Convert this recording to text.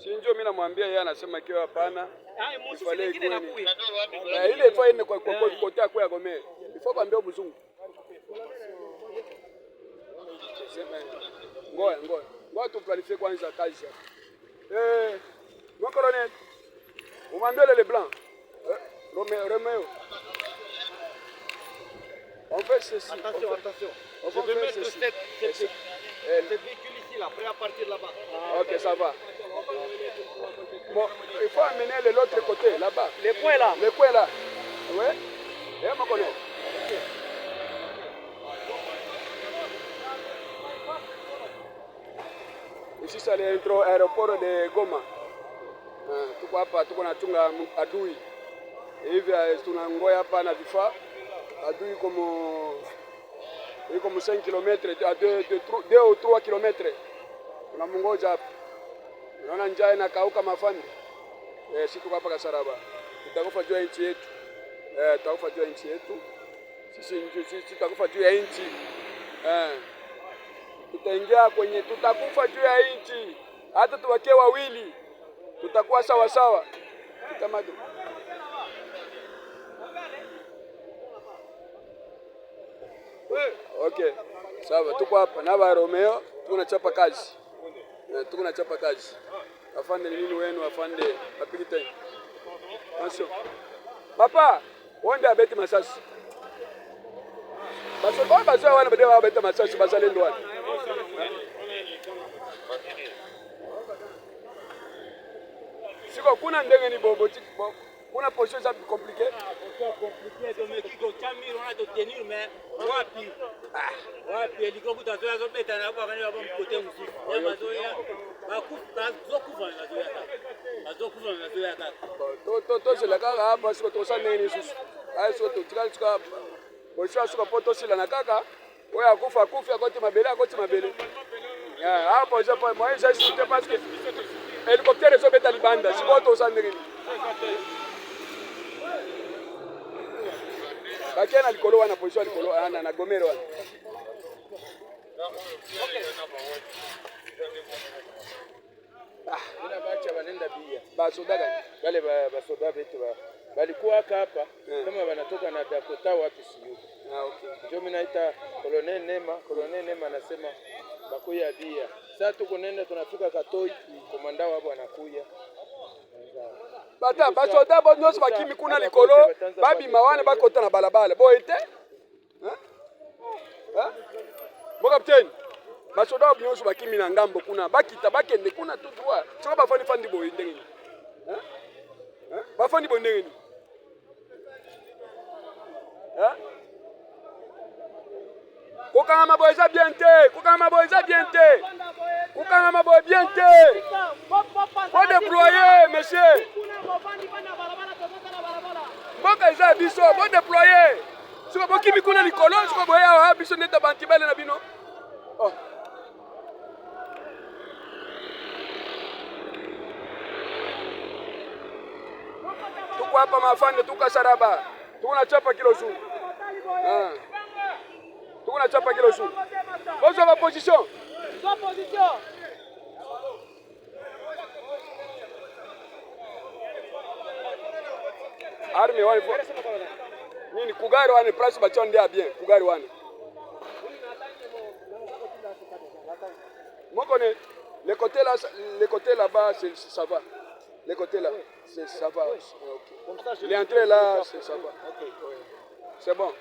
Si ndio mimi namwambia yeye anasema kiwa hapana. Ile nyingine inakuja. Ile ifo ine kwa kotea kwa Gomez. Ifo kwambia buzungu. Ngoja tu planifie kwanza kazi hapa. Mon colonel. Umwambie le blanc. Roméo. On fait ceci. Attention. Je vais mettre cette véhicule ici, là, prêt à partir là-bas. Ok, ça va. Bon, il faut amener l'autre côté, là-bas. Les points là. Les points là. Oui. Et on me connaît. Ici, c'est l'aéroport de Goma. Tuko hapa, tuko nachunga adui. Hivi tunangoja hapa na vifaa. Adui iko 5 km, à 2 ou 3 km. Tunamngoja hapa. Unaona njaa inakauka mafandi. Sisi tuko hapa Kasaraba. Tutakufa juu ya nchi yetu. Tutakufa juu ya nchi yetu. Sisi tutakufa juu ya nchi. Tutaingia kwenye tutakufa juu ya nchi. Hata tuwakie wawili. Tutakuwa sawa sawa. Tutamadu. Okay. Sawa, tuko hapa na ba Romeo, tunachapa kazi. Tunachapa kazi. Afande nini wenu afande apige tena. Attention. Papa, wonde abeti masasi. Basi wana bade wa abeti masasi basalendo wana. Siko kuna ndenge ni bobo kuna position ça plus compliqué. Compliqué de mec qui chamir on a de tenir mais wapi. Wapi liko kutazoea zobeta na kwa kanyo hapo mkote mzuri. Ya mazoea. Bazokuva na zoea kaka. Bazokuva na zoea kaka. To c'est la kaka hapa siko to sana nini susu. Ai siko to tikali siko hapa. Position siko poto sila na kaka. Wewe akufa akoti mabele. Hapo je pas moi j'ai sauté parce que hélicoptère zo beta libanda siko to sana nini. Bakena likolo wana position likolo ana na Gomero wana. Ina bacha banenda bia. Basoda gani? Wale basoda betu balikuwa hapa kama wanatoka na Dakota wapi siyo. Okay. Ndio mimi naita Colonel Nema anasema bakuya bia. Sasa tuko nenda tunafika Katoi, komanda wao anakuya. Bata basoda bo nyos bakimi kuna likolo, babi mawane bakota na balabala. Bo ete? Bo capitaine. Basoda bo nyos bakimi na ngambo kuna, bakita bakende kuna tout droit. Siko bafandi bo ndenge. Bafandi bo ndenge. Kokanga maboyeza bien te. Kokanga maboy bien te. Faut déployer, monsieur. Boka eza biso, faut déployer. Siko bokimi kuna likolo, siko boya biso neta bantibele na bino. Oh. Tuko hapa mafande, tuko Kasaraba. Tunachapa kilo su. Tunachapa kilo su. Bonjour ma position. Arme wani fo. Nini kugari wani price bachon ndia bien, kugari wani. Moi connais le côté là-bas ça va. Les côtés là, ça va. Okay. Les entrées là, ça va. Okay. C'est bon.